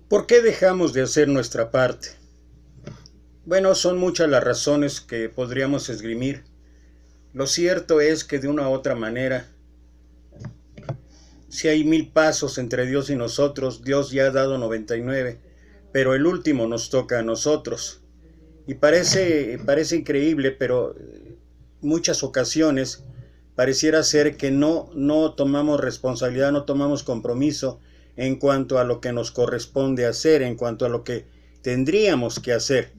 ¿Por qué dejamos de hacer nuestra parte? Bueno, son muchas las razones que podríamos esgrimir. Lo cierto es que de una u otra manera, si hay 1000 pasos entre Dios y nosotros, Dios ya ha dado 99, pero el último nos toca a nosotros. Y parece increíble, pero muchas ocasiones pareciera ser que no tomamos responsabilidad, no tomamos compromiso en cuanto a lo que nos corresponde hacer, en cuanto a lo que tendríamos que hacer.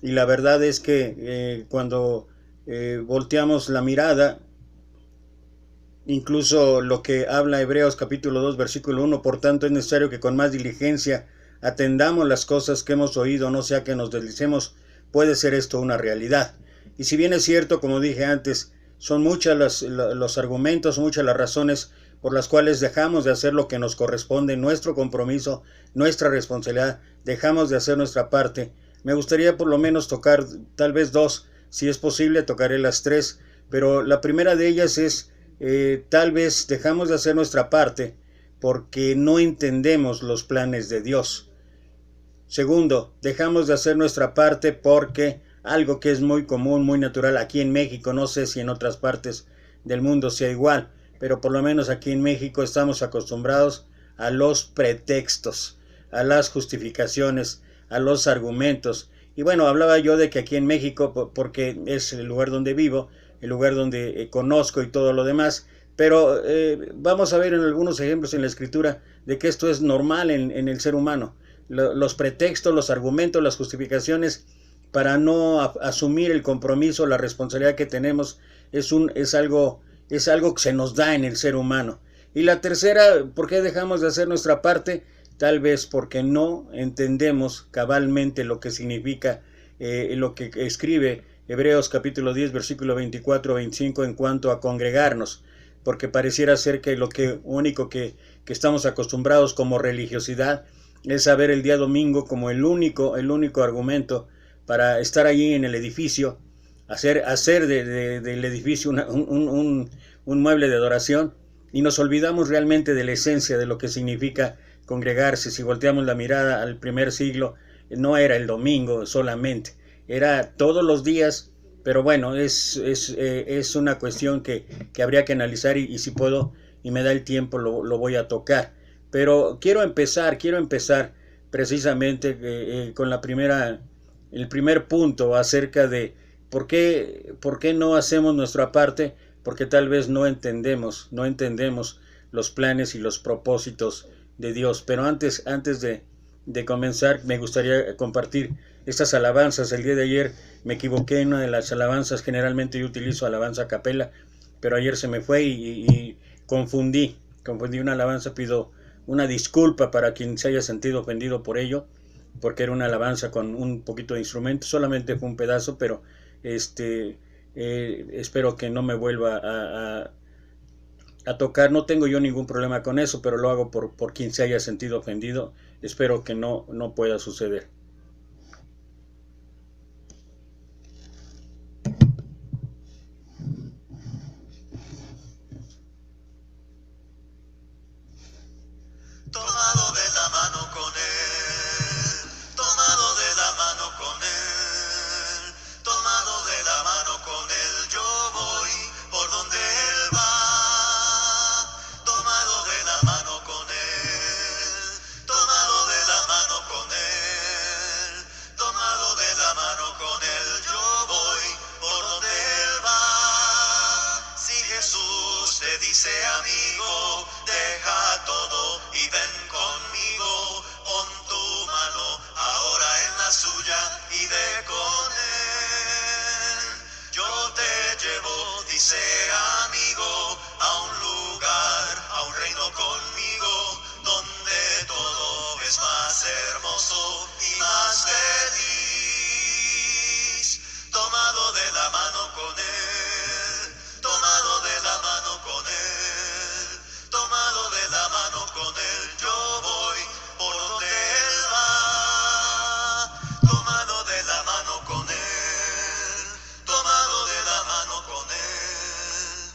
Y la verdad es que cuando volteamos la mirada, incluso lo que habla Hebreos capítulo 2 versículo 1, por tanto es necesario que con más diligencia atendamos las cosas que hemos oído, no sea que nos deslicemos, puede ser esto una realidad. Y si bien es cierto, como dije antes, son muchas los argumentos, muchas las razones por las cuales dejamos de hacer lo que nos corresponde, nuestro compromiso, nuestra responsabilidad, dejamos de hacer nuestra parte. Me gustaría por lo menos tocar tal vez dos, si es posible tocaré las tres, pero la primera de ellas es tal vez dejamos de hacer nuestra parte porque no entendemos los planes de Dios. Segundo, dejamos de hacer nuestra parte porque algo que es muy común, muy natural aquí en México, no sé si en otras partes del mundo sea igual, pero por lo menos aquí en México estamos acostumbrados a los pretextos, a las justificaciones, a los argumentos. Y bueno, hablaba yo de que aquí en México, porque es el lugar donde vivo, el lugar donde conozco y todo lo demás, pero vamos a ver en algunos ejemplos en la escritura de que esto es normal en el ser humano. Los pretextos, los argumentos, las justificaciones para no asumir el compromiso, la responsabilidad que tenemos, es algo que se nos da en el ser humano. Y la tercera, ¿por qué dejamos de hacer nuestra parte? Tal vez porque no entendemos cabalmente lo que significa lo que escribe Hebreos capítulo 10, versículo 24-25 en cuanto a congregarnos, porque pareciera ser que lo único que estamos acostumbrados como religiosidad es saber el día domingo como el único argumento para estar allí en el edificio, hacer del edificio un mueble de adoración, y nos olvidamos realmente de la esencia de lo que significa congregarse. Si volteamos la mirada al primer siglo, no era el domingo solamente, era todos los días, pero bueno, es una cuestión que habría que analizar y si puedo y me da el tiempo lo voy a tocar. Pero quiero empezar precisamente con el primer punto acerca de por qué no hacemos nuestra parte, porque tal vez no entendemos los planes y los propósitos de Dios. Pero antes de comenzar, me gustaría compartir estas alabanzas. El día de ayer me equivoqué en una de las alabanzas. Generalmente yo utilizo alabanza a capela, pero ayer se me fue y confundí una alabanza. Pido una disculpa para quien se haya sentido ofendido por ello, porque era una alabanza con un poquito de instrumento, solamente fue un pedazo, pero espero que no me vuelva a tocar. No tengo yo ningún problema con eso, pero lo hago por quien se haya sentido ofendido. Espero que no pueda suceder. Tomado de la mano con él, tomado de la mano con él, tomado de la mano con él, yo voy por donde él va. Tomado de la mano con él, tomado de la mano con él, tomado de la mano con él, yo voy por donde él va. Si Jesús te dice amigo, deja todo y ven conmigo, pon tu mano ahora en la suya y ve con él. Yo te llevo, dice amigo, a un lugar, a un reino conmigo, donde todo es más hermoso y más feliz. Tomado de la mano con él, tomado de la mano con él, tomado de la mano con él, yo voy por donde él va. Tomado de la mano con él, tomado de la mano con él,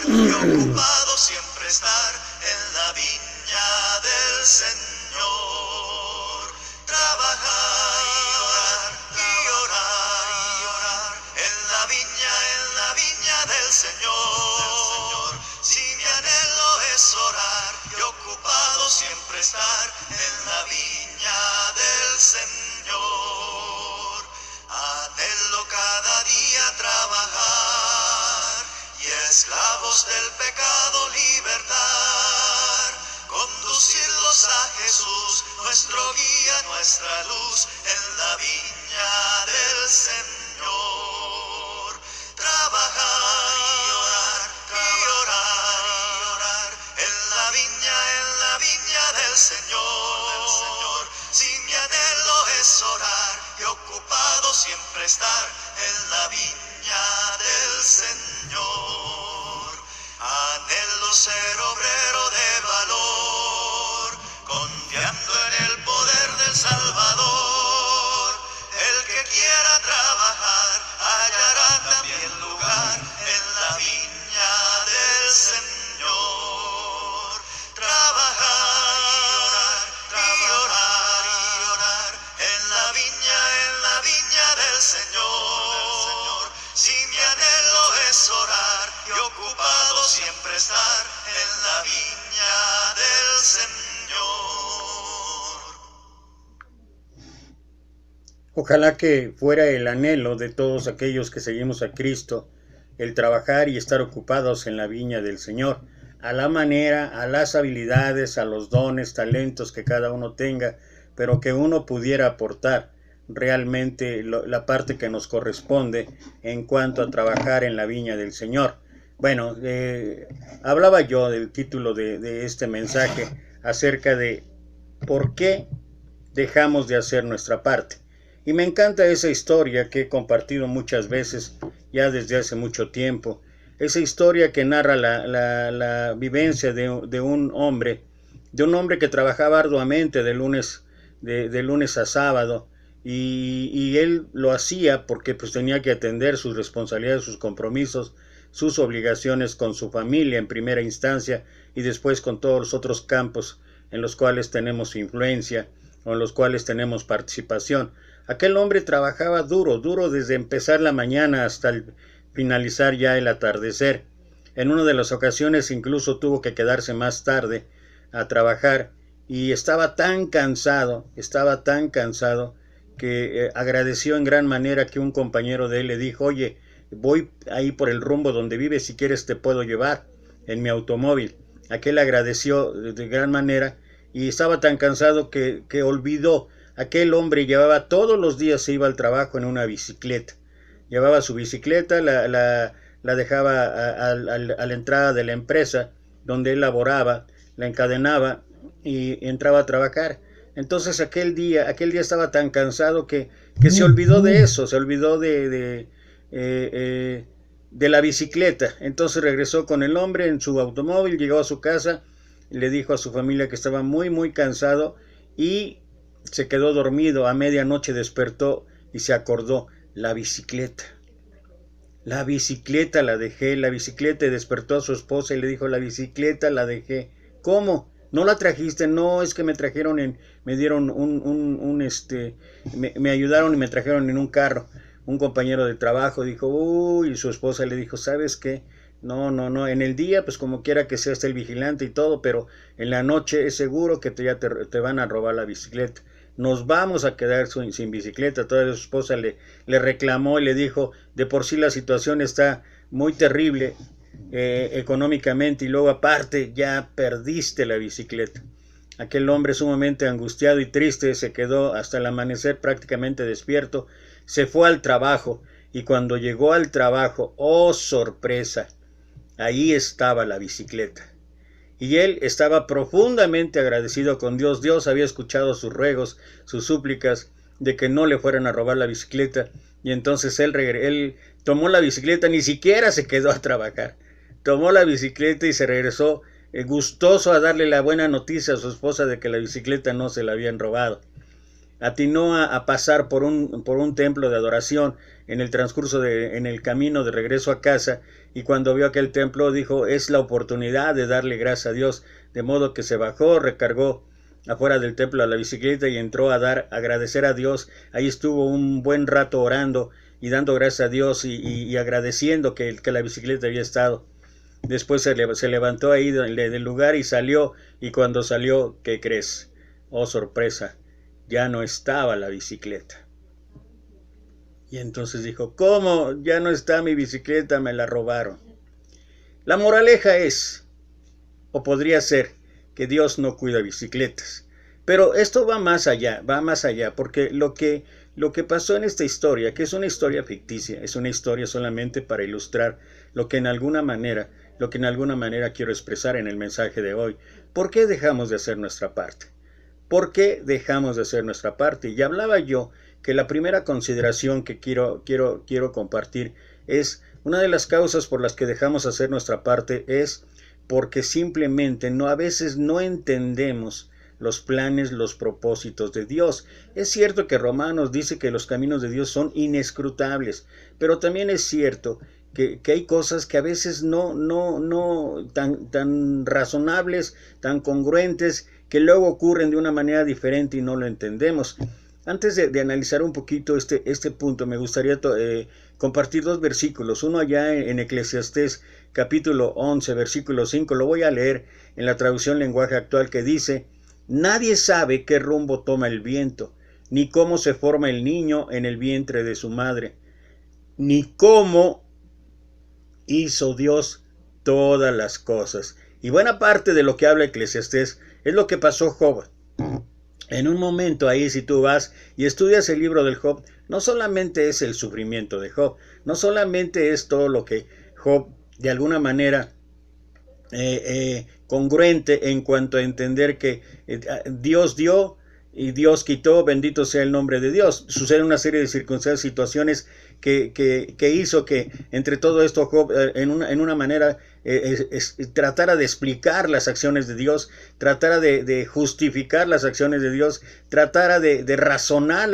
y ocupado siempre estar en la viña del Señor. Trabajar y orar, y orar, y orar en la viña del Señor. Si mi anhelo es orar y ocupado siempre estar en la viña del Señor. Anhelo cada día trabajar y esclavos del pecado libertar. Conducirlos a Jesús, nuestro guía, nuestra luz, en la viña del Señor. Trabajar y orar, y orar, y orar en la viña del Señor. Si mi anhelo es orar y ocupado siempre estar en la viña del Señor. Anhelo ser obrero de valor, confiando en el poder del Salvador. El que quiera trabajar hallará también lugar en la viña del Señor. Trabajar y orar, y orar, y orar en la viña del Señor. Si mi anhelo es orar y ocupado siempre estar en la viña del Señor. Ojalá que fuera el anhelo de todos aquellos que seguimos a Cristo, el trabajar y estar ocupados en la viña del Señor, a la manera, a las habilidades, a los dones, talentos que cada uno tenga, pero que uno pudiera aportar realmente la parte que nos corresponde en cuanto a trabajar en la viña del Señor. Bueno, hablaba yo del título de este mensaje acerca de por qué dejamos de hacer nuestra parte. Y me encanta esa historia que he compartido muchas veces ya desde hace mucho tiempo. Esa historia que narra la vivencia de un hombre que trabajaba arduamente de lunes a sábado, y él lo hacía porque pues tenía que atender sus responsabilidades, sus compromisos, sus obligaciones con su familia en primera instancia y después con todos los otros campos en los cuales tenemos influencia o en los cuales tenemos participación. Aquel hombre trabajaba duro desde empezar la mañana hasta finalizar ya el atardecer. En una de las ocasiones incluso tuvo que quedarse más tarde a trabajar y estaba tan cansado que agradeció en gran manera que un compañero de él le dijo: oye, voy ahí por el rumbo donde vives, si quieres te puedo llevar en mi automóvil. Aquel agradeció de gran manera y estaba tan cansado que olvidó. Aquel hombre llevaba todos los días, se iba al trabajo en una bicicleta. Llevaba su bicicleta, la dejaba a la entrada de la empresa donde él laboraba, la encadenaba y entraba a trabajar. Entonces aquel día estaba tan cansado que se olvidó de eso, se olvidó de la bicicleta. Entonces regresó con el hombre en su automóvil, llegó a su casa, le dijo a su familia que estaba muy cansado y se quedó dormido. A medianoche despertó y se acordó: la bicicleta la dejé, la bicicleta. Y despertó a su esposa y le dijo: la bicicleta la dejé. ¿Cómo? ¿No la trajiste? No, es que me trajeron me dieron me ayudaron y me trajeron en un carro. Un compañero de trabajo dijo: uy, y su esposa le dijo: ¿sabes qué? No, en el día, pues como quiera que sea, está el vigilante y todo, pero en la noche es seguro que te van a robar la bicicleta. Nos vamos a quedar sin bicicleta. Todavía su esposa le reclamó y le dijo: de por sí la situación está muy terrible económicamente, y luego aparte ya perdiste la bicicleta. Aquel hombre, sumamente angustiado y triste, se quedó hasta el amanecer prácticamente despierto. Se fue al trabajo y cuando llegó al trabajo, ¡oh sorpresa!, ahí estaba la bicicleta. Y él estaba profundamente agradecido con Dios. Dios había escuchado sus ruegos, sus súplicas de que no le fueran a robar la bicicleta. Y entonces él tomó la bicicleta, ni siquiera se quedó a trabajar. Tomó la bicicleta y se regresó gustoso a darle la buena noticia a su esposa de que la bicicleta no se la habían robado. atinó a pasar por un templo de adoración en el transcurso en el camino de regreso a casa, y cuando vio aquel templo dijo, es la oportunidad de darle gracias a Dios, de modo que se bajó, recargó afuera del templo a la bicicleta y entró a agradecer a Dios. Ahí estuvo un buen rato orando y dando gracias a Dios y agradeciendo que la bicicleta había estado. Después se levantó ahí del lugar y salió, y cuando salió, ¿qué crees? Oh, sorpresa, ya no estaba la bicicleta. Y entonces dijo, ¿cómo? Ya no está mi bicicleta, me la robaron. La moraleja es, o podría ser, que Dios no cuida bicicletas. Pero esto va más allá, porque lo que pasó en esta historia, que es una historia ficticia, es una historia solamente para ilustrar lo que en alguna manera quiero expresar en el mensaje de hoy. ¿Por qué dejamos de hacer nuestra parte? ¿Por qué dejamos de hacer nuestra parte? Y hablaba yo que la primera consideración que quiero compartir es una de las causas por las que dejamos hacer nuestra parte es porque simplemente a veces no entendemos los planes, los propósitos de Dios. Es cierto que Romanos dice que los caminos de Dios son inescrutables, pero también es cierto que hay cosas que a veces no tan razonables, tan congruentes, que luego ocurren de una manera diferente y no lo entendemos. Antes de analizar un poquito este punto, me gustaría compartir dos versículos. Uno allá en Eclesiastés capítulo 11, versículo 5, lo voy a leer en la traducción lenguaje actual, que dice, nadie sabe qué rumbo toma el viento, ni cómo se forma el niño en el vientre de su madre, ni cómo hizo Dios todas las cosas. Y buena parte de lo que habla Eclesiastés es lo que pasó Job. En un momento ahí, si tú vas y estudias el libro del Job, no solamente es el sufrimiento de Job, no solamente es todo lo que Job de alguna manera congruente en cuanto a entender que Dios dio y Dios quitó, bendito sea el nombre de Dios. Sucede una serie de circunstancias, situaciones que hizo que entre todo esto Job en una manera tratara de explicar las acciones de Dios, tratara de justificar las acciones de Dios, tratara de razonar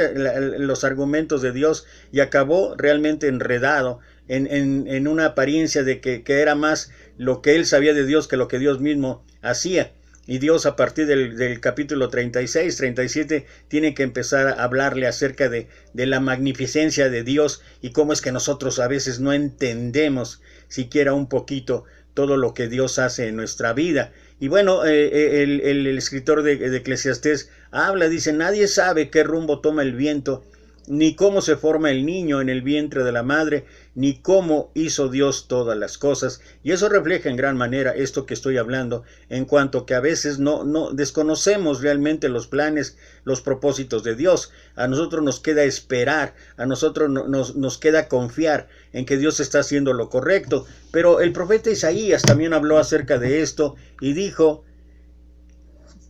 los argumentos de Dios, y acabó realmente enredado en una apariencia de que era más lo que él sabía de Dios que lo que Dios mismo hacía. Y Dios, a partir del capítulo 36, 37, tiene que empezar a hablarle acerca de la magnificencia de Dios y cómo es que nosotros a veces no entendemos siquiera un poquito todo lo que Dios hace en nuestra vida. Y bueno, el escritor de Eclesiastés dice, nadie sabe qué rumbo toma el viento, ni cómo se forma el niño en el vientre de la madre, ni cómo hizo Dios todas las cosas. Y eso refleja en gran manera esto que estoy hablando, en cuanto que a veces no desconocemos realmente los planes, los propósitos de Dios. A nosotros nos queda esperar, a nosotros nos queda confiar en que Dios está haciendo lo correcto. Pero el profeta Isaías también habló acerca de esto y dijo,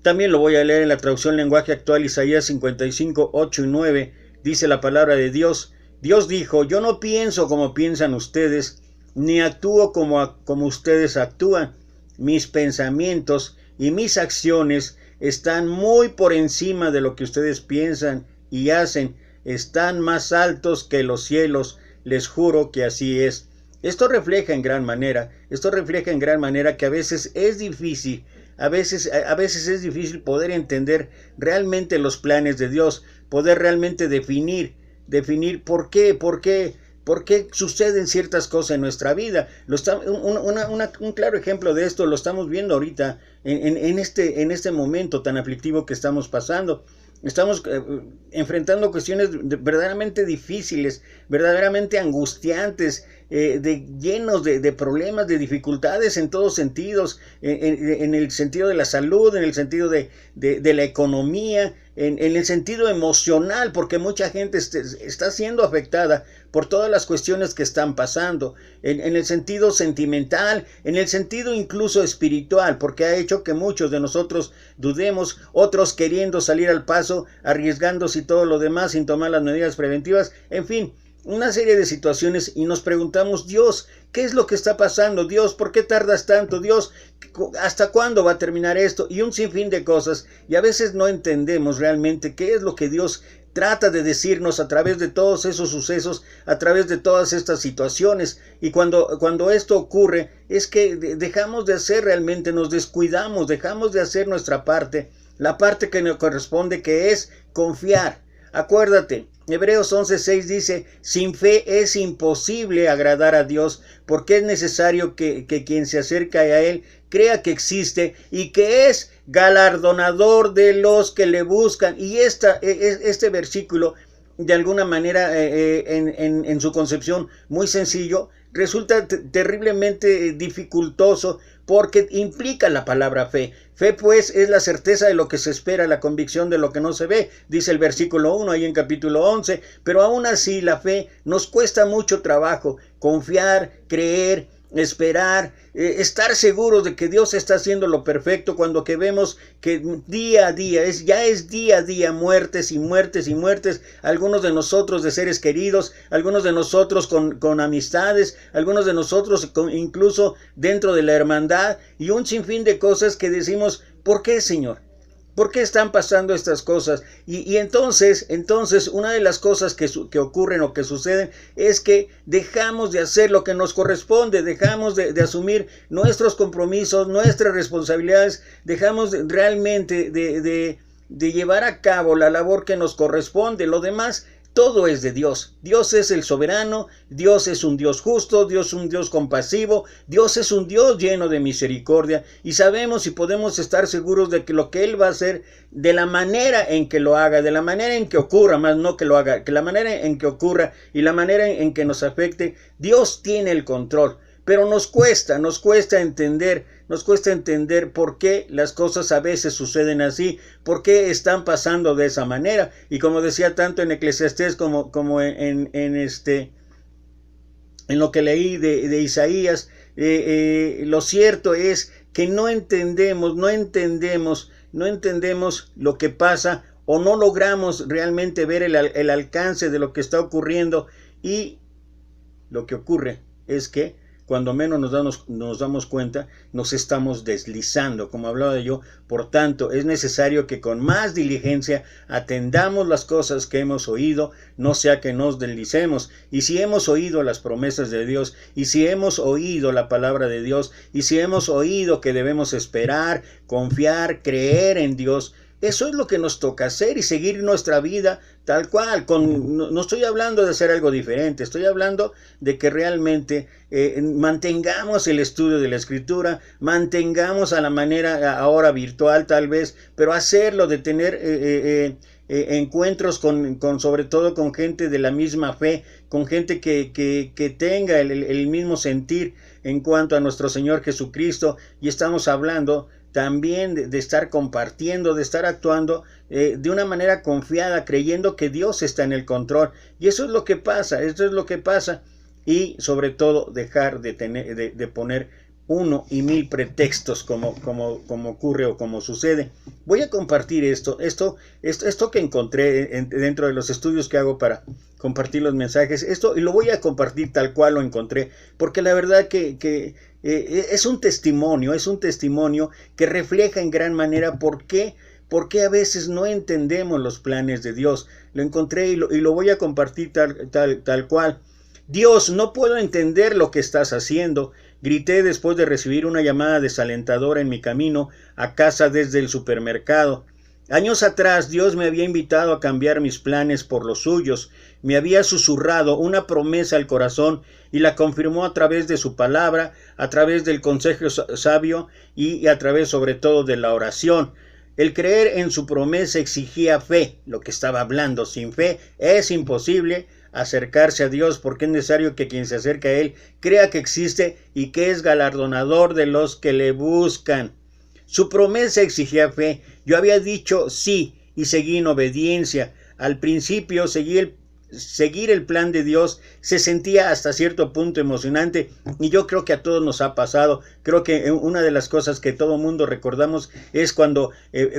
también lo voy a leer en la traducción lenguaje actual, Isaías 55, 8 y 9, dice la palabra de Dios. Dios dijo, yo no pienso como piensan ustedes, ni actúo como ustedes actúan. Mis pensamientos y mis acciones están muy por encima de lo que ustedes piensan y hacen. Están más altos que los cielos, les juro que así es. Esto refleja en gran manera que a veces es difícil, a veces es difícil poder entender realmente los planes de Dios, poder realmente definir por qué suceden ciertas cosas en nuestra vida. Un claro ejemplo de esto lo estamos viendo ahorita en este momento tan aflictivo que estamos pasando. Estamos enfrentando cuestiones verdaderamente difíciles, verdaderamente angustiantes, llenos de problemas, de dificultades en todos sentidos, en el sentido de la salud, en el sentido de la economía, en el sentido emocional, porque mucha gente está siendo afectada por todas las cuestiones que están pasando, en el sentido sentimental, en el sentido incluso espiritual, porque ha hecho que muchos de nosotros dudemos, otros queriendo salir al paso, arriesgándose y todo lo demás sin tomar las medidas preventivas. En fin, una serie de situaciones y nos preguntamos, Dios, ¿qué es lo que está pasando? Dios, ¿por qué tardas tanto? Dios, ¿hasta cuándo va a terminar esto? Y un sinfín de cosas, y a veces no entendemos realmente qué es lo que Dios trata de decirnos a través de todos esos sucesos, a través de todas estas situaciones. Y cuando esto ocurre, es que dejamos de hacer realmente, nos descuidamos, dejamos de hacer nuestra parte, la parte que nos corresponde, que es confiar. Acuérdate, Hebreos 11:6 dice, sin fe es imposible agradar a Dios, porque es necesario que quien se acerca a Él crea que existe y que es galardonador de los que le buscan. Y este versículo, de alguna manera, en su concepción muy sencillo, resulta terriblemente dificultoso porque implica la palabra fe. Fe, pues, es la certeza de lo que se espera, la convicción de lo que no se ve, dice el versículo 1 ahí en capítulo 11. Pero aún así la fe nos cuesta mucho trabajo, confiar, creer, esperar, estar seguros de que Dios está haciendo lo perfecto, cuando que vemos que día a día, ya es día a día, muertes y muertes y muertes, algunos de nosotros de seres queridos, algunos de nosotros con amistades, algunos de nosotros incluso dentro de la hermandad, y un sinfín de cosas que decimos, ¿por qué, Señor? ¿Por qué están pasando estas cosas? Y entonces, una de las cosas que ocurren o que suceden es que dejamos de hacer lo que nos corresponde, dejamos de asumir nuestros compromisos, nuestras responsabilidades, dejamos realmente de llevar a cabo la labor que nos corresponde. Lo demás, todo es de Dios. Dios es el soberano, Dios es un Dios justo, Dios es un Dios compasivo, Dios es un Dios lleno de misericordia, y sabemos y podemos estar seguros de que lo que Él va a hacer, de la manera en que lo haga, de la manera en que ocurra, más no que lo haga, que la manera en que ocurra y la manera en que nos afecte, Dios tiene el control. Pero nos cuesta entender por qué las cosas a veces suceden así, por qué están pasando de esa manera. Y como decía tanto en Eclesiastés como en lo que leí de Isaías, lo cierto es que no entendemos lo que pasa, o no logramos realmente ver el alcance de lo que está ocurriendo. Y lo que ocurre es que cuando menos nos damos cuenta, nos estamos deslizando, como hablaba yo. Por tanto, es necesario que con más diligencia atendamos las cosas que hemos oído, no sea que nos deslicemos. Y si hemos oído las promesas de Dios, y si hemos oído la palabra de Dios, y si hemos oído que debemos esperar, confiar, creer en Dios, eso es lo que nos toca hacer y seguir nuestra vida tal cual. No estoy hablando de hacer algo diferente, estoy hablando de que realmente mantengamos el estudio de la Escritura, mantengamos a la manera ahora virtual tal vez, pero hacerlo, de tener encuentros sobre todo con gente de la misma fe, con gente que tenga el mismo sentir en cuanto a nuestro Señor Jesucristo. Y estamos hablando también de estar compartiendo, de estar actuando de una manera confiada, creyendo que Dios está en el control. Y eso es lo que pasa, y sobre todo dejar de poner 1 y 1000 pretextos como ocurre o como sucede. Voy a compartir esto que encontré dentro de los estudios que hago para compartir los mensajes, y lo voy a compartir tal cual lo encontré, porque la verdad que es un testimonio que refleja en gran manera por qué a veces no entendemos los planes de Dios. Lo encontré y lo voy a compartir tal cual. Dios, no puedo entender lo que estás haciendo, grité después de recibir una llamada desalentadora en mi camino a casa desde el supermercado. Años atrás Dios me había invitado a cambiar mis planes por los suyos, me había susurrado una promesa al corazón y la confirmó a través de su palabra, a través del consejo sabio y a través sobre todo de la oración. El creer en su promesa exigía fe, lo que estaba hablando. Sin fe es imposible acercarse a Dios, porque es necesario que quien se acerca a Él crea que existe y que es galardonador de los que le buscan. Su promesa exigía fe. Yo había dicho sí y seguí en obediencia. Al principio seguir el plan de Dios se sentía hasta cierto punto emocionante, y yo creo que a todos nos ha pasado. Creo que una de las cosas que todo mundo recordamos es cuando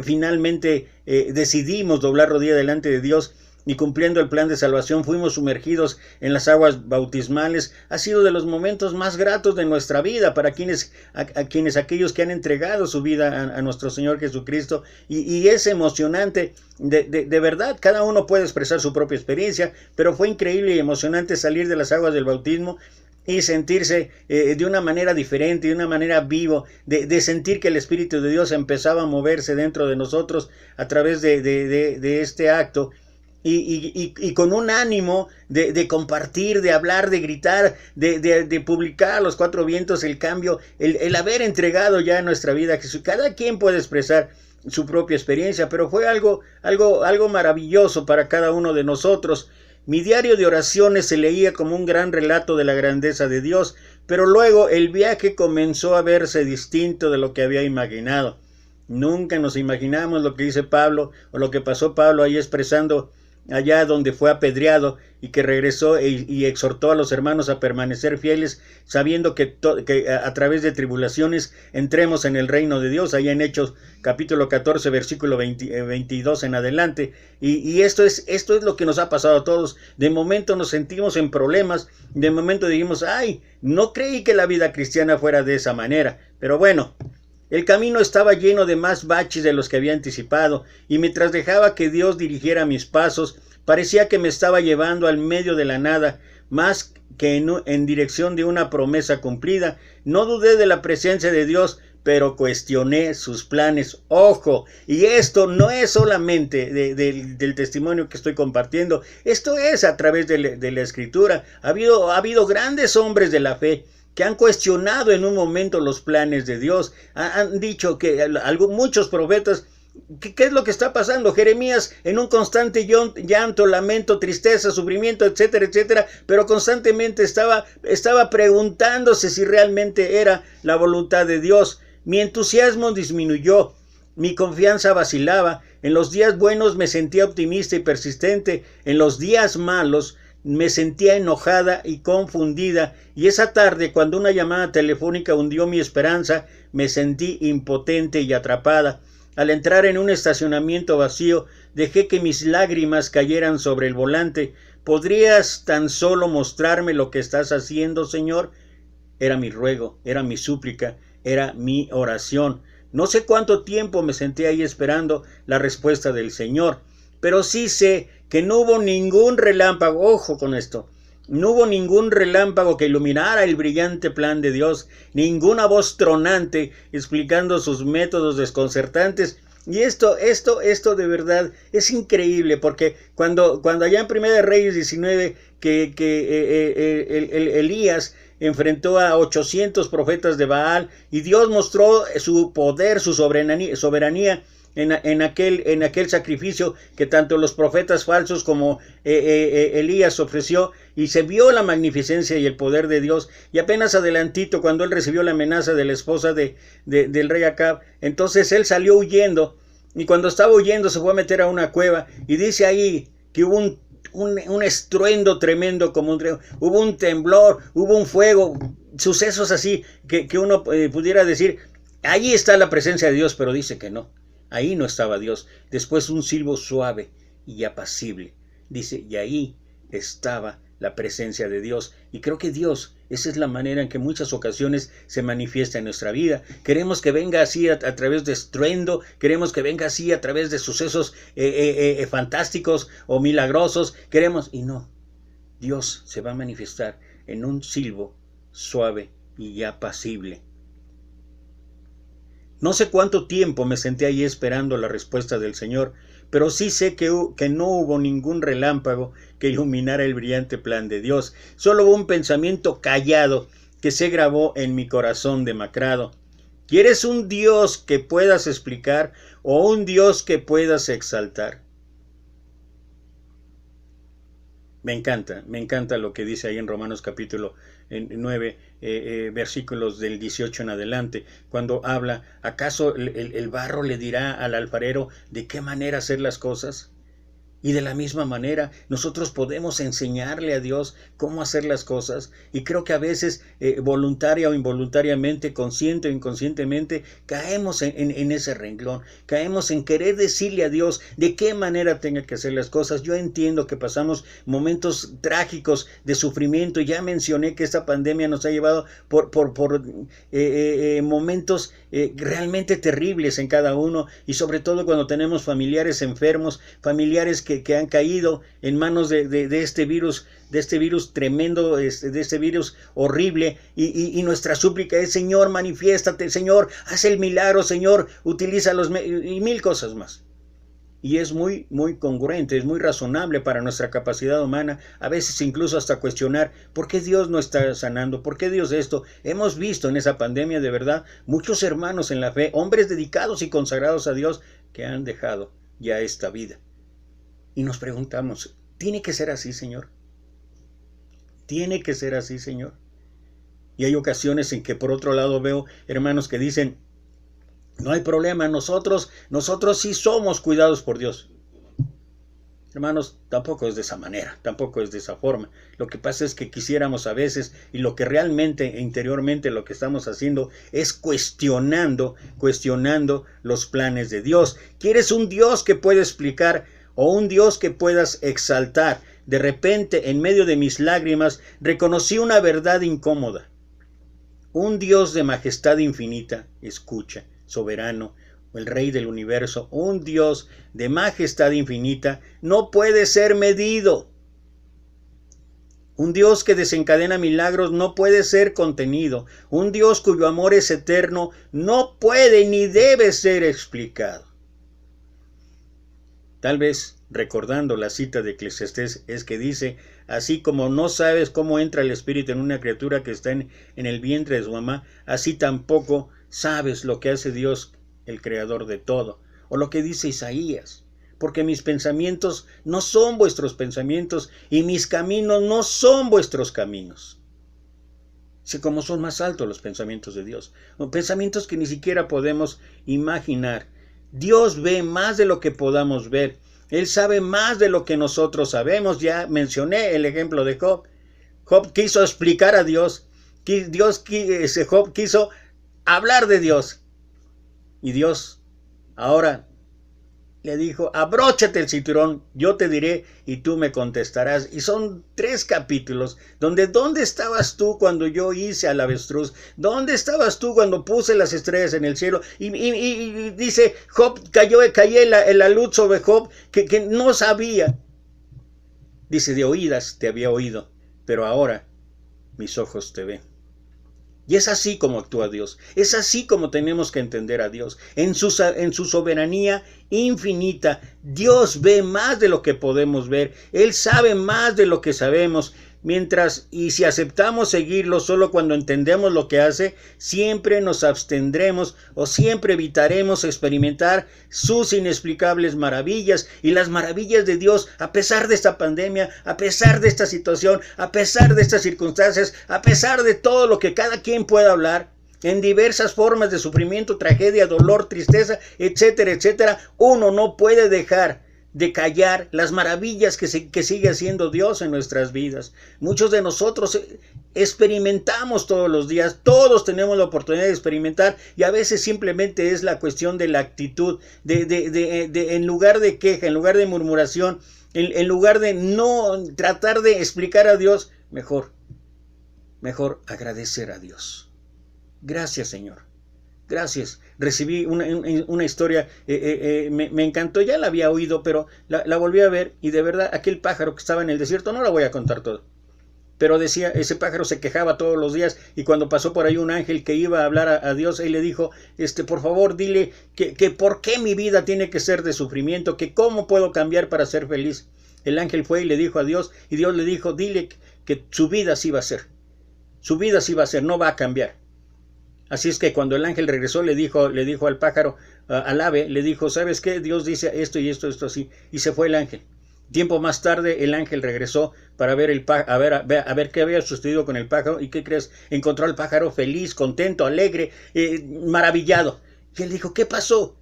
finalmente decidimos doblar rodilla delante de Dios. y cumpliendo el plan de salvación fuimos sumergidos en las aguas bautismales, ha sido de los momentos más gratos de nuestra vida para aquellos que han entregado su vida a nuestro Señor Jesucristo, y es emocionante, de verdad, cada uno puede expresar su propia experiencia, pero fue increíble y emocionante salir de las aguas del bautismo y sentirse de una manera diferente, de una manera vivo, de sentir que el Espíritu de Dios empezaba a moverse dentro de nosotros a través de este acto, y con un ánimo de compartir, de hablar, de gritar, de publicar a los cuatro vientos el cambio, el haber entregado ya nuestra vida a Jesús. Cada quien puede expresar su propia experiencia, pero fue algo maravilloso para cada uno de nosotros. Mi diario de oraciones se leía como un gran relato de la grandeza de Dios, pero luego el viaje comenzó a verse distinto de lo que había imaginado. Nunca nos imaginamos lo que dice Pablo, o lo que pasó Pablo ahí expresando allá donde fue apedreado, y que regresó y exhortó a los hermanos a permanecer fieles, sabiendo que a través de tribulaciones entremos en el reino de Dios, allá en Hechos capítulo 14 versículo 22 en adelante. Y esto es lo que nos ha pasado a todos. De momento nos sentimos en problemas, de momento dijimos, ay, no creí que la vida cristiana fuera de esa manera, pero bueno, el camino estaba lleno de más baches de los que había anticipado, y mientras dejaba que Dios dirigiera mis pasos, parecía que me estaba llevando al medio de la nada, más que en dirección de una promesa cumplida. No dudé de la presencia de Dios, pero cuestioné sus planes. ¡Ojo! Y esto no es solamente del testimonio que estoy compartiendo, esto es a través de la Escritura. Ha habido grandes hombres de la fe que han cuestionado en un momento los planes de Dios. Han dicho que muchos profetas, ¿qué es lo que está pasando? Jeremías en un constante llanto, lamento, tristeza, sufrimiento, etcétera, etcétera, pero constantemente estaba preguntándose si realmente era la voluntad de Dios. Mi entusiasmo disminuyó, mi confianza vacilaba. En los días buenos me sentía optimista y persistente, en los días malos me sentía enojada y confundida, y esa tarde, cuando una llamada telefónica hundió mi esperanza, me sentí impotente y atrapada. Al entrar en un estacionamiento vacío, dejé que mis lágrimas cayeran sobre el volante. ¿Podrías tan solo mostrarme lo que estás haciendo, Señor? Era mi ruego, era mi súplica, era mi oración. No sé cuánto tiempo me senté ahí esperando la respuesta del Señor, pero sí sé que no hubo ningún relámpago, ojo con esto, no hubo ningún relámpago que iluminara el brillante plan de Dios, ninguna voz tronante explicando sus métodos desconcertantes. Y esto de verdad es increíble, porque cuando allá en 1 Reyes 19, Elías enfrentó a 800 profetas de Baal, y Dios mostró su poder, su soberanía en aquel sacrificio que tanto los profetas falsos como Elías ofreció, y se vio la magnificencia y el poder de Dios. Y apenas adelantito, cuando él recibió la amenaza de la esposa del rey Acab, entonces él salió huyendo, y cuando estaba huyendo se fue a meter a una cueva, y dice ahí que hubo un estruendo tremendo, hubo un temblor, hubo un fuego, sucesos así que uno pudiera decir, ahí está la presencia de Dios, pero dice que no. Ahí no estaba Dios. Después un silbo suave y apacible. Dice, y ahí estaba la presencia de Dios. Y creo que Dios, esa es la manera en que muchas ocasiones se manifiesta en nuestra vida. Queremos que venga así a través de estruendo, queremos que venga así a través de sucesos fantásticos o milagrosos. Y no, Dios se va a manifestar en un silbo suave y apacible. No sé cuánto tiempo me senté ahí esperando la respuesta del Señor, pero sí sé que no hubo ningún relámpago que iluminara el brillante plan de Dios. Solo hubo un pensamiento callado que se grabó en mi corazón demacrado. ¿Quieres un Dios que puedas explicar o un Dios que puedas exaltar? Me encanta lo que dice ahí en Romanos capítulo 9, versículos del 18 en adelante, cuando habla, ¿acaso el barro le dirá al alfarero de qué manera hacer las cosas? Y de la misma manera, nosotros podemos enseñarle a Dios cómo hacer las cosas. Y creo que a veces, voluntaria o involuntariamente, consciente o inconscientemente, caemos en ese renglón. Caemos en querer decirle a Dios de qué manera tenga que hacer las cosas. Yo entiendo que pasamos momentos trágicos de sufrimiento. Ya mencioné que esta pandemia nos ha llevado por momentos realmente terribles en cada uno. Y sobre todo cuando tenemos familiares enfermos, familiares que han caído en manos de este virus tremendo, de este virus horrible, y nuestra súplica es: Señor, manifiéstate, Señor, haz el milagro, Señor, utiliza y mil cosas más. Y es muy, muy congruente, es muy razonable para nuestra capacidad humana, a veces incluso hasta cuestionar por qué Dios no está sanando, por qué Dios esto. Hemos visto en esa pandemia, de verdad, muchos hermanos en la fe, hombres dedicados y consagrados a Dios, que han dejado ya esta vida. Y nos preguntamos, ¿tiene que ser así, Señor? ¿Tiene que ser así, Señor? Y hay ocasiones en que por otro lado veo hermanos que dicen: no hay problema, nosotros sí somos cuidados por Dios. Hermanos, tampoco es de esa manera, tampoco es de esa forma. Lo que pasa es que quisiéramos a veces, y lo que realmente interiormente lo que estamos haciendo es cuestionando los planes de Dios. ¿Quieres un Dios que pueda explicar o un Dios que puedas exaltar? De repente, en medio de mis lágrimas, reconocí una verdad incómoda. Un Dios de majestad infinita, escucha, soberano, el Rey del universo, un Dios de majestad infinita, no puede ser medido. Un Dios que desencadena milagros no puede ser contenido. Un Dios cuyo amor es eterno no puede ni debe ser explicado. Tal vez, recordando la cita de Eclesiastés, es que dice: así como no sabes cómo entra el espíritu en una criatura que está en el vientre de su mamá, así tampoco sabes lo que hace Dios, el creador de todo. O lo que dice Isaías: porque mis pensamientos no son vuestros pensamientos, y mis caminos no son vuestros caminos. Sé cómo son más altos los pensamientos de Dios, pensamientos que ni siquiera podemos imaginar. Dios ve más de lo que podamos ver. Él sabe más de lo que nosotros sabemos. Ya mencioné el ejemplo de Job. Job quiso explicar a Dios. Job quiso hablar de Dios. Y Dios ahora le dijo: abróchate el cinturón, yo te diré y tú me contestarás. Y son 3 capítulos donde ¿dónde estabas tú cuando yo hice al avestruz? ¿Dónde estabas tú cuando puse las estrellas en el cielo? Y dice Job, cayó la luz sobre Job que no sabía. Dice: de oídas te había oído, pero ahora mis ojos te ven. Y es así como actúa Dios, es así como tenemos que entender a Dios. En su soberanía infinita, Dios ve más de lo que podemos ver, Él sabe más de lo que sabemos. Y si aceptamos seguirlo solo cuando entendemos lo que hace, siempre nos abstendremos o siempre evitaremos experimentar sus inexplicables maravillas y las maravillas de Dios, a pesar de esta pandemia, a pesar de esta situación, a pesar de estas circunstancias, a pesar de todo lo que cada quien pueda hablar, en diversas formas de sufrimiento, tragedia, dolor, tristeza, etcétera, etcétera. Uno no puede dejar de callar las maravillas que sigue haciendo Dios en nuestras vidas. Muchos de nosotros experimentamos todos los días, todos tenemos la oportunidad de experimentar, y a veces simplemente es la cuestión de la actitud, en lugar de queja, en lugar de murmuración, en lugar de no tratar de explicar a Dios, mejor agradecer a Dios. Gracias, Señor. Gracias. Recibí una historia, me encantó, ya la había oído, pero la volví a ver, y de verdad aquel pájaro que estaba en el desierto, no la voy a contar todo, pero decía, ese pájaro se quejaba todos los días, y cuando pasó por ahí un ángel que iba a hablar a Dios, él le dijo, por favor dile que por qué mi vida tiene que ser de sufrimiento, que cómo puedo cambiar para ser feliz. El ángel fue y le dijo a Dios, y Dios le dijo, dile que su vida sí va a ser, no va a cambiar. Así es que cuando el ángel regresó, le dijo al pájaro, al ave, le dijo, ¿sabes qué? Dios dice esto y esto así. Y se fue el ángel. Tiempo más tarde, el ángel regresó para ver a ver qué había sucedido con el pájaro. ¿Y qué crees? Encontró al pájaro feliz, contento, alegre, maravillado. Y él dijo, ¿qué pasó?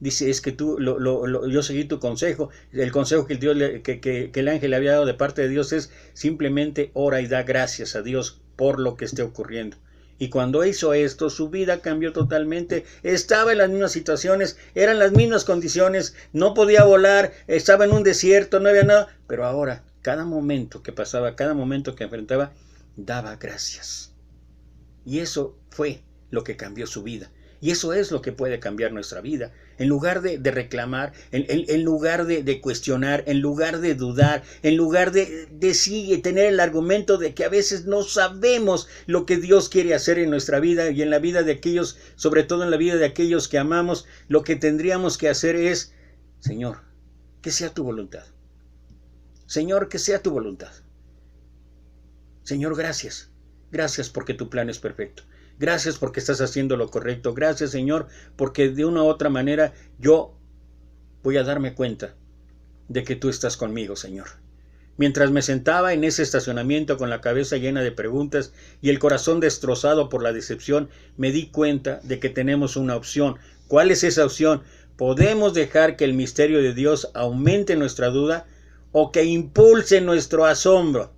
Dice, es que yo seguí tu consejo. El consejo que el ángel le había dado de parte de Dios es simplemente ora y da gracias a Dios por lo que esté ocurriendo. Y cuando hizo esto, su vida cambió totalmente. Estaba en las mismas situaciones, eran las mismas condiciones, no podía volar, estaba en un desierto, no había nada. Pero ahora, cada momento que pasaba, cada momento que enfrentaba, daba gracias. Y eso fue lo que cambió su vida. Y eso es lo que puede cambiar nuestra vida. En lugar de reclamar, en lugar de cuestionar, en lugar de dudar, en lugar de tener el argumento de que a veces no sabemos lo que Dios quiere hacer en nuestra vida y en la vida de aquellos, sobre todo en la vida de aquellos que amamos, lo que tendríamos que hacer es, Señor, que sea tu voluntad. Señor, que sea tu voluntad. Señor, gracias. Gracias porque tu plan es perfecto. Gracias porque estás haciendo lo correcto. Gracias, Señor, porque de una u otra manera yo voy a darme cuenta de que tú estás conmigo, Señor. Mientras me sentaba en ese estacionamiento con la cabeza llena de preguntas y el corazón destrozado por la decepción, me di cuenta de que tenemos una opción. ¿Cuál es esa opción? ¿Podemos dejar que el misterio de Dios aumente nuestra duda o que impulse nuestro asombro?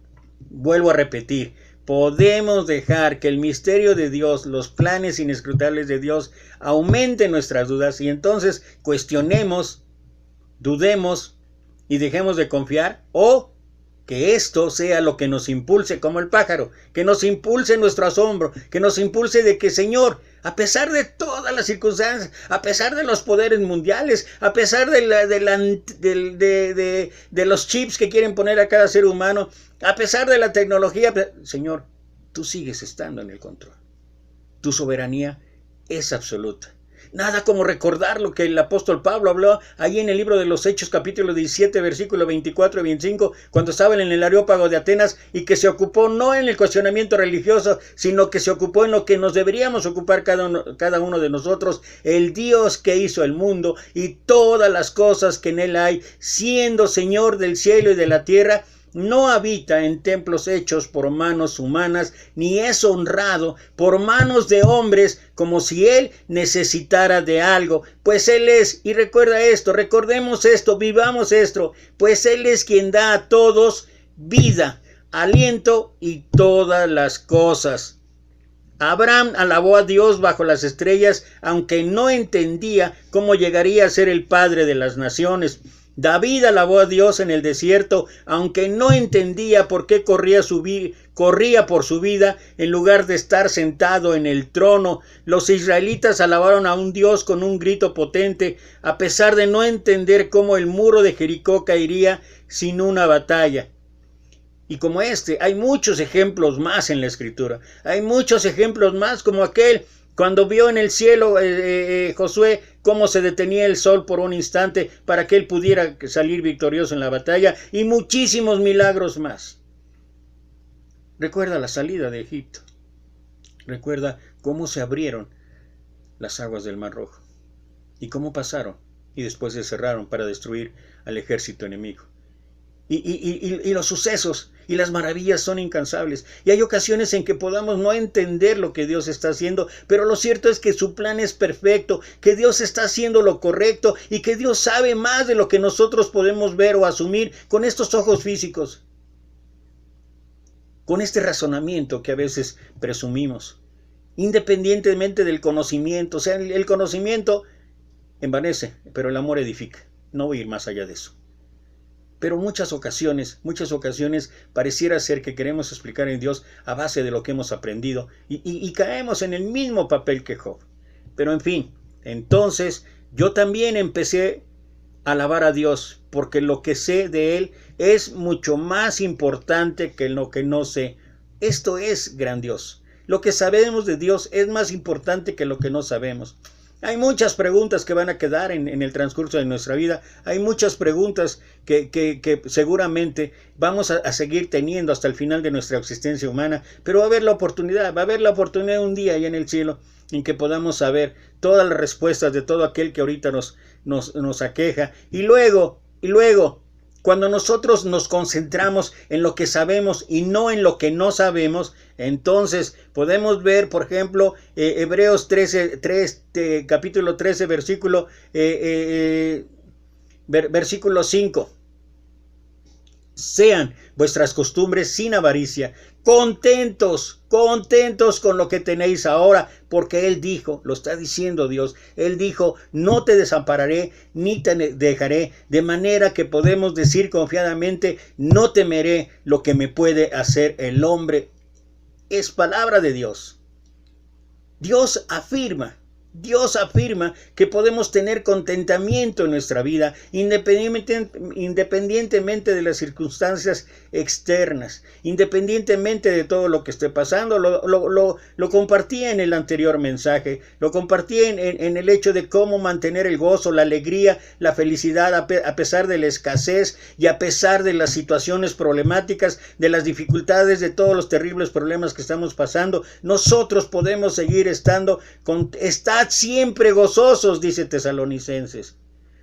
Vuelvo a repetir. Podemos dejar que el misterio de Dios, los planes inescrutables de Dios, aumenten nuestras dudas y entonces cuestionemos, dudemos y dejemos de confiar, o que esto sea lo que nos impulse como el pájaro, que nos impulse nuestro asombro, que nos impulse de que, Señor, a pesar de todas las circunstancias, a pesar de los poderes mundiales, a pesar de los chips que quieren poner a cada ser humano, a pesar de la tecnología, Señor, tú sigues estando en el control. Tu soberanía es absoluta. Nada como recordar lo que el apóstol Pablo habló ahí en el libro de los Hechos, capítulo 17, versículo 24 y 25, cuando estaba en el Areópago de Atenas y que se ocupó no en el cuestionamiento religioso, sino que se ocupó en lo que nos deberíamos ocupar cada uno de nosotros, el Dios que hizo el mundo y todas las cosas que en él hay, siendo Señor del cielo y de la tierra. No habita en templos hechos por manos humanas, ni es honrado por manos de hombres como si él necesitara de algo, pues él es, y recuerda esto, recordemos esto, vivamos esto, pues él es quien da a todos vida, aliento y todas las cosas. Abraham alabó a Dios bajo las estrellas, aunque no entendía cómo llegaría a ser el padre de las naciones. David alabó a Dios en el desierto, aunque no entendía por qué corría por su vida en lugar de estar sentado en el trono. Los israelitas alabaron a un Dios con un grito potente, a pesar de no entender cómo el muro de Jericó caería sin una batalla. Y como hay muchos ejemplos más en la Escritura. Hay muchos ejemplos más como aquel cuando vio en el cielo Josué cómo se detenía el sol por un instante para que él pudiera salir victorioso en la batalla, y muchísimos milagros más. Recuerda la salida de Egipto. Recuerda cómo se abrieron las aguas del Mar Rojo y cómo pasaron y después se cerraron para destruir al ejército enemigo. Y los sucesos y las maravillas son incansables. Y hay ocasiones en que podamos no entender lo que Dios está haciendo, pero lo cierto es que su plan es perfecto, que Dios está haciendo lo correcto y que Dios sabe más de lo que nosotros podemos ver o asumir con estos ojos físicos, con este razonamiento que a veces presumimos, independientemente del conocimiento. O sea, el conocimiento envanece, pero el amor edifica. No voy a ir más allá de eso. Pero muchas ocasiones pareciera ser que queremos explicar en Dios a base de lo que hemos aprendido y caemos en el mismo papel que Job. Pero en fin, entonces yo también empecé a alabar a Dios porque lo que sé de Él es mucho más importante que lo que no sé. Esto es grandioso. Lo que sabemos de Dios es más importante que lo que no sabemos. Hay muchas preguntas que van a quedar en el transcurso de nuestra vida. Hay muchas preguntas que seguramente vamos a seguir teniendo hasta el final de nuestra existencia humana. Pero va a haber la oportunidad un día allá en el cielo en que podamos saber todas las respuestas de todo aquel que ahorita nos aqueja. Y luego, Cuando nosotros nos concentramos en lo que sabemos y no en lo que no sabemos, entonces podemos ver, por ejemplo, Hebreos 13, capítulo 13, versículo 5. Sean vuestras costumbres sin avaricia, contentos con lo que tenéis ahora, porque Él dijo, lo está diciendo Dios, Él dijo, no te desampararé ni te dejaré, de manera que podemos decir confiadamente, no temeré lo que me puede hacer el hombre. Es palabra de Dios. Dios afirma que podemos tener contentamiento en nuestra vida, independientemente de las circunstancias externas, independientemente de todo lo que esté pasando. Lo compartí en el anterior mensaje, lo compartí en el hecho de cómo mantener el gozo, la alegría, la felicidad a pesar de la escasez y a pesar de las situaciones problemáticas, de las dificultades, de todos los terribles problemas que estamos pasando. Nosotros podemos seguir estad siempre gozosos, dice Tesalonicenses.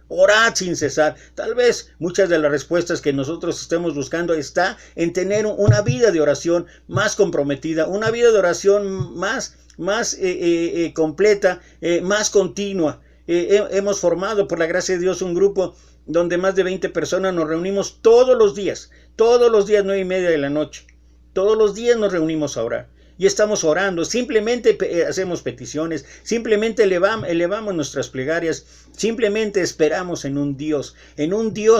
Orad sin cesar. Tal vez muchas de las respuestas que nosotros estemos buscando está en tener una vida de oración más comprometida, una vida de oración más completa, más continua. Hemos formado, por la gracia de Dios, un grupo donde más de 20 personas nos reunimos todos los días, 9:30 de la noche. Todos los días nos reunimos a orar. Y estamos orando, simplemente hacemos peticiones, simplemente elevamos nuestras plegarias, simplemente esperamos en un Dios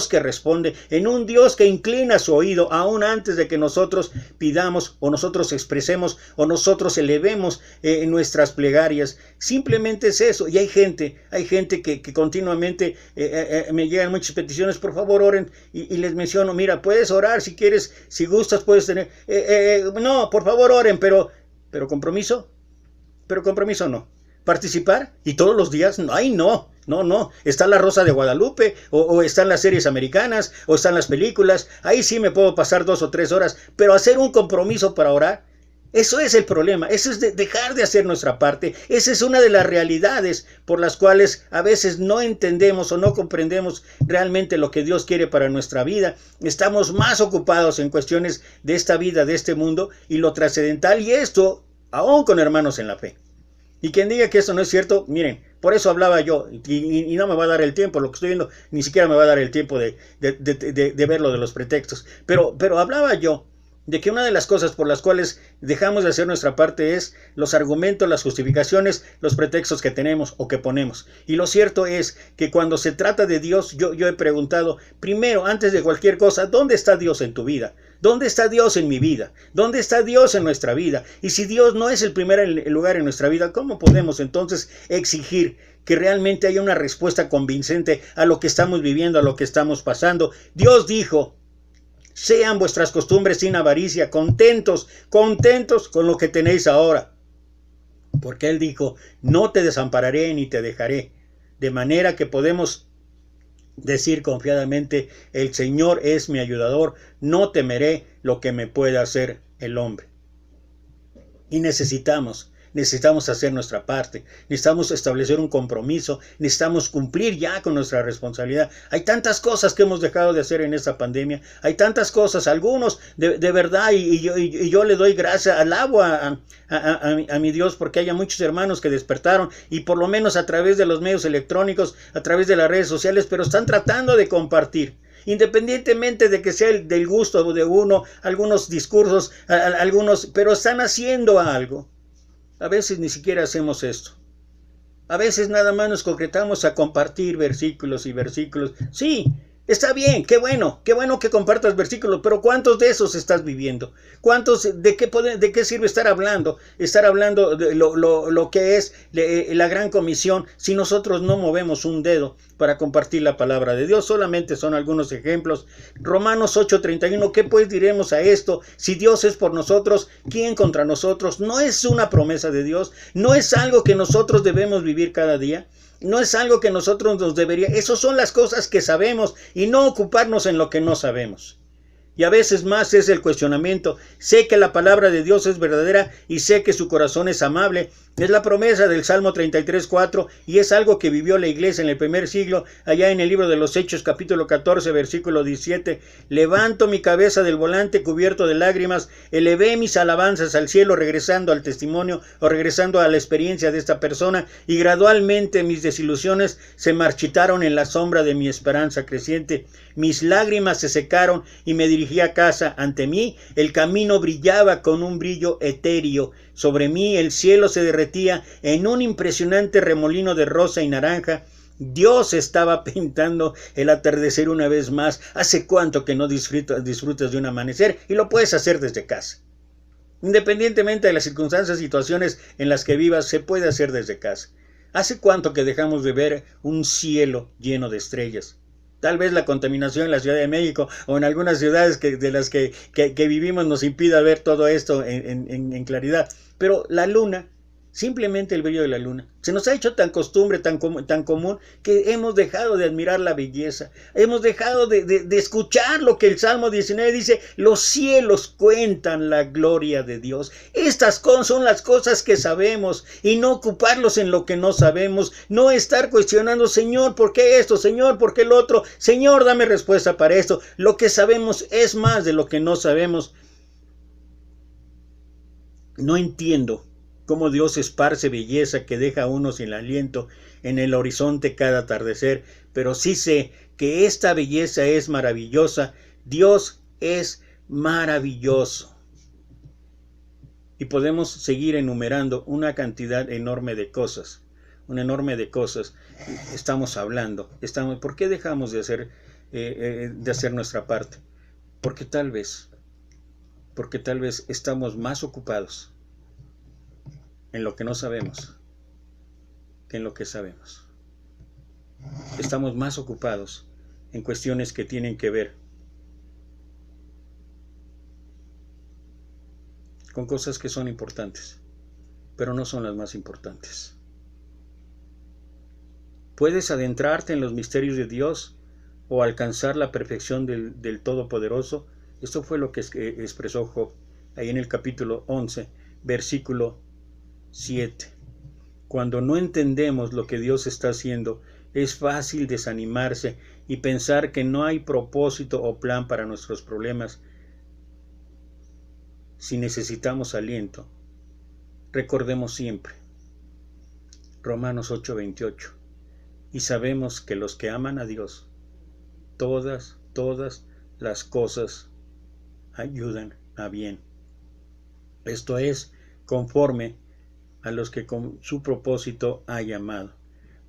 que responde, en un Dios que inclina su oído aún antes de que nosotros pidamos o nosotros expresemos o nosotros elevemos nuestras plegarias. Simplemente es eso. Y hay gente que continuamente me llegan muchas peticiones, por favor oren, y les menciono, mira, puedes orar si quieres, si gustas puedes tener, no, por favor oren, pero compromiso no. Participar y todos los días, no. Está la Rosa de Guadalupe, o están las series americanas, o están las películas. Ahí sí me puedo pasar 2 o 3 horas, pero hacer un compromiso para orar, eso es el problema. Eso es dejar de hacer nuestra parte. Esa es una de las realidades por las cuales a veces no entendemos o no comprendemos realmente lo que Dios quiere para nuestra vida. Estamos más ocupados en cuestiones de esta vida, de este mundo y lo trascendental, y esto aún con hermanos en la fe. Y quien diga que esto no es cierto, miren, por eso hablaba yo, y no me va a dar el tiempo, lo que estoy viendo, ni siquiera me va a dar el tiempo de ver lo de los pretextos. Pero hablaba yo de que una de las cosas por las cuales dejamos de hacer nuestra parte es los argumentos, las justificaciones, los pretextos que tenemos o que ponemos. Y lo cierto es que cuando se trata de Dios, yo he preguntado, primero, antes de cualquier cosa, ¿dónde está Dios en tu vida? ¿Dónde está Dios en mi vida? ¿Dónde está Dios en nuestra vida? Y si Dios no es el primer lugar en nuestra vida, ¿cómo podemos entonces exigir que realmente haya una respuesta convincente a lo que estamos viviendo, a lo que estamos pasando? Dios dijo, sean vuestras costumbres sin avaricia, contentos con lo que tenéis ahora. Porque Él dijo, no te desampararé ni te dejaré. De manera que podemos decir confiadamente, el Señor es mi ayudador, no temeré lo que me pueda hacer el hombre. Y necesitamos hacer nuestra parte, necesitamos establecer un compromiso, necesitamos cumplir ya con nuestra responsabilidad. Hay tantas cosas que hemos dejado de hacer en esta pandemia, hay tantas cosas, algunos de verdad, y yo le doy gracias, alabo a mi Dios porque haya muchos hermanos que despertaron y por lo menos a través de los medios electrónicos, a través de las redes sociales, pero están tratando de compartir. Independientemente de que sea del gusto de uno, algunos discursos, pero están haciendo algo. A veces ni siquiera hacemos esto. A veces nada más nos concretamos a compartir versículos y versículos. Sí, está bien, qué bueno que compartas versículos, pero ¿cuántos de esos estás viviendo? ¿Cuántos, de qué sirve estar hablando? Estar hablando de lo que es la gran comisión si nosotros no movemos un dedo para compartir la palabra de Dios. Solamente son algunos ejemplos. Romanos 8:31, ¿qué pues diremos a esto? Si Dios es por nosotros, ¿quién contra nosotros? No es una promesa de Dios, no es algo que nosotros debemos vivir cada día. No es algo que nosotros nos debería. Esas son las cosas que sabemos y no ocuparnos en lo que no sabemos. Y a veces más es el cuestionamiento. Sé que la palabra de Dios es verdadera y sé que su corazón es amable, Es la promesa del Salmo 33:4 y es algo que vivió la iglesia en el primer siglo, allá en el libro de los Hechos, capítulo 14, versículo 17. Levanto mi cabeza del volante cubierto de lágrimas, elevé mis alabanzas al cielo, regresando al testimonio o regresando a la experiencia de esta persona, y gradualmente mis desilusiones se marchitaron en la sombra de mi esperanza creciente. Mis lágrimas se secaron y me dirigí a casa. Ante mí el camino brillaba con un brillo etéreo. Sobre mí el cielo se derretía en un impresionante remolino de rosa y naranja. Dios estaba pintando el atardecer una vez más. ¿Hace cuánto que no disfrutas de un amanecer? Y lo puedes hacer desde casa. Independientemente de las circunstancias y situaciones en las que vivas, se puede hacer desde casa. ¿Hace cuánto que dejamos de ver un cielo lleno de estrellas? Tal vez la contaminación en la Ciudad de México o en algunas ciudades de las que vivimos nos impida ver todo esto en claridad. Pero la luna, simplemente el brillo de la luna, se nos ha hecho tan costumbre, tan común, que hemos dejado de admirar la belleza. Hemos dejado de escuchar lo que el Salmo 19 dice: los cielos cuentan la gloria de Dios. Estas son las cosas que sabemos, y no ocuparlos en lo que no sabemos. No estar cuestionando: Señor, ¿por qué esto? Señor, ¿por qué lo otro? Señor, dame respuesta para esto. Lo que sabemos es más de lo que no sabemos. No entiendo cómo Dios esparce belleza que deja a uno sin aliento en el horizonte cada atardecer, pero sí sé que esta belleza es maravillosa. Dios es maravilloso. Y podemos seguir enumerando una cantidad enorme de cosas. Estamos hablando. ¿Por qué dejamos de hacer nuestra parte? Porque tal vez estamos más ocupados en lo que no sabemos que en lo que sabemos. Estamos más ocupados en cuestiones que tienen que ver con cosas que son importantes, pero no son las más importantes. Puedes adentrarte en los misterios de Dios o alcanzar la perfección del Todopoderoso. Esto fue lo que expresó Job ahí en el capítulo 11, versículo 7. Cuando no entendemos lo que Dios está haciendo, es fácil desanimarse y pensar que no hay propósito o plan para nuestros problemas. Si necesitamos aliento, recordemos siempre Romanos 8:28. Y sabemos que los que aman a Dios, todas las cosas ayudan a bien. Esto es, conforme a los que con su propósito ha llamado.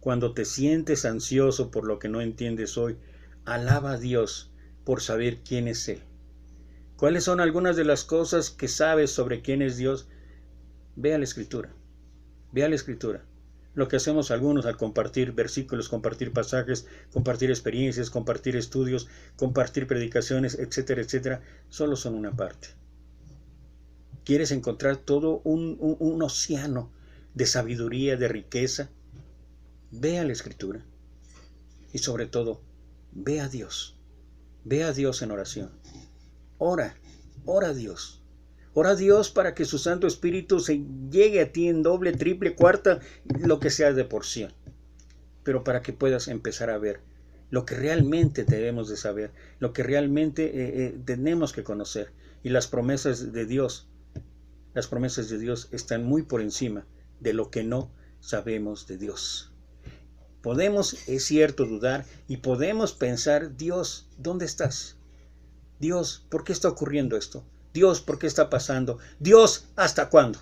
Cuando te sientes ansioso por lo que no entiendes hoy, alaba a Dios por saber quién es Él. ¿Cuáles son algunas de las cosas que sabes sobre quién es Dios? Ve a la Escritura. Lo que hacemos algunos al compartir versículos, compartir pasajes, compartir experiencias, compartir estudios, compartir predicaciones, etcétera, etcétera, solo son una parte. ¿Quieres encontrar todo un océano de sabiduría, de riqueza? Ve a la Escritura. Y sobre todo, ve a Dios. Ve a Dios en oración. Ora a Dios. Ora a Dios para que su Santo Espíritu se llegue a ti en doble, triple, cuarta, lo que sea de porción. Pero para que puedas empezar a ver lo que realmente debemos de saber, lo que realmente tenemos que conocer. Y las promesas de Dios están muy por encima de lo que no sabemos de Dios. Podemos, es cierto, dudar y podemos pensar: Dios, ¿dónde estás? Dios, ¿por qué está ocurriendo esto? Dios, ¿por qué está pasando? Dios, ¿hasta cuándo?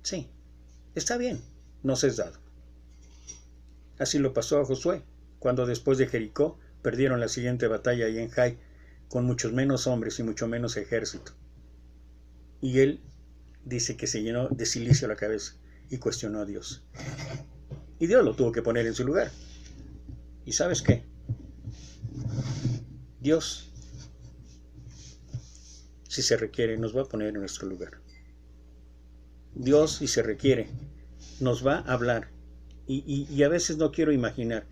Sí, está bien, nos es dado. Así lo pasó a Josué, cuando después de Jericó perdieron la siguiente batalla ahí en Jai, con muchos menos hombres y mucho menos ejército. Y él dice que se llenó de cilicio la cabeza y cuestionó a Dios. Y Dios lo tuvo que poner en su lugar. ¿Y sabes qué? Dios, si se requiere, nos va a poner en nuestro lugar. Dios, si se requiere, nos va a hablar. Y a veces no quiero imaginar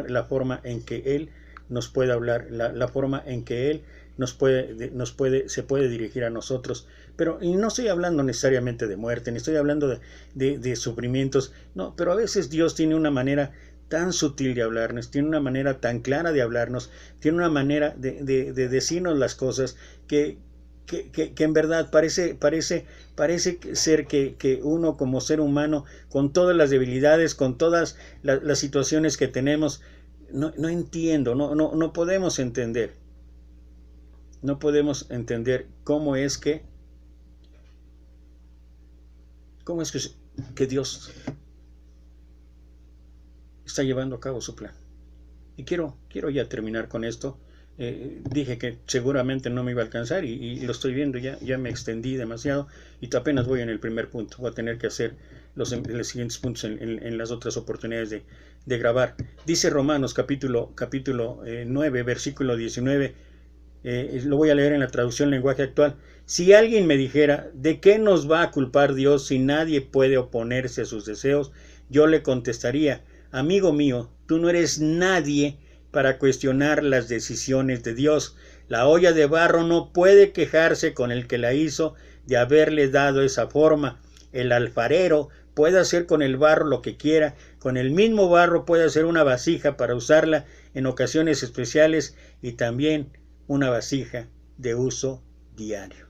la forma en que Él nos puede hablar, la forma en que Él se puede dirigir a nosotros. Pero y no estoy hablando necesariamente de muerte, ni estoy hablando de sufrimientos, no, pero a veces Dios tiene una manera tan sutil de hablarnos, tiene una manera tan clara de hablarnos, tiene una manera de decirnos las cosas que en verdad parece ser que uno como ser humano, con todas las debilidades, con todas las situaciones que tenemos, no entiendo, no podemos entender. No podemos entender cómo es que Dios está llevando a cabo su plan. Y quiero ya terminar con esto. Dije que seguramente no me iba a alcanzar y lo estoy viendo, ya me extendí demasiado y apenas voy en el primer punto. Voy a tener que hacer los siguientes puntos en las otras oportunidades de grabar. Dice Romanos capítulo 9, versículo 19. Lo voy a leer en la traducción lenguaje actual. Si alguien me dijera, ¿de qué nos va a culpar Dios si nadie puede oponerse a sus deseos? Yo le contestaría, amigo mío, tú no eres nadie para cuestionar las decisiones de Dios. La olla de barro no puede quejarse con el que la hizo de haberle dado esa forma. El alfarero puede hacer con el barro lo que quiera. Con el mismo barro puede hacer una vasija para usarla en ocasiones especiales y también una vasija de uso diario.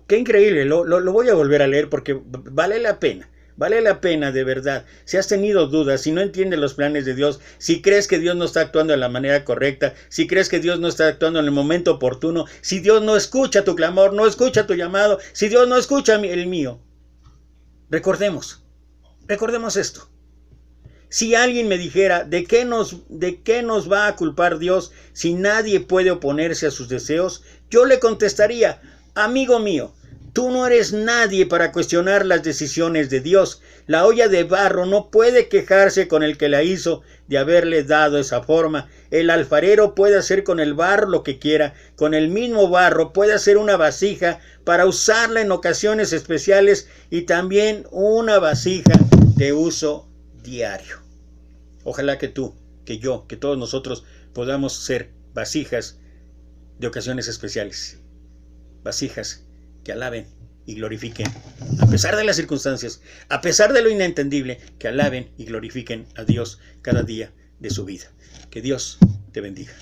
Qué increíble, lo voy a volver a leer porque vale la pena de verdad. Si has tenido dudas, si no entiendes los planes de Dios, si crees que Dios no está actuando de la manera correcta, si crees que Dios no está actuando en el momento oportuno, si Dios no escucha tu clamor, no escucha tu llamado, si Dios no escucha el mío, recordemos esto. Si alguien me dijera, ¿de qué nos va a culpar Dios si nadie puede oponerse a sus deseos? Yo le contestaría, amigo mío, tú no eres nadie para cuestionar las decisiones de Dios. La olla de barro no puede quejarse con el que la hizo de haberle dado esa forma. El alfarero puede hacer con el barro lo que quiera. Con el mismo barro puede hacer una vasija para usarla en ocasiones especiales y también una vasija de uso diario. Ojalá que tú, que yo, que todos nosotros podamos ser vasijas de ocasiones especiales. Vasijas que alaben y glorifiquen, a pesar de las circunstancias, a pesar de lo inentendible, que alaben y glorifiquen a Dios cada día de su vida. Que Dios te bendiga.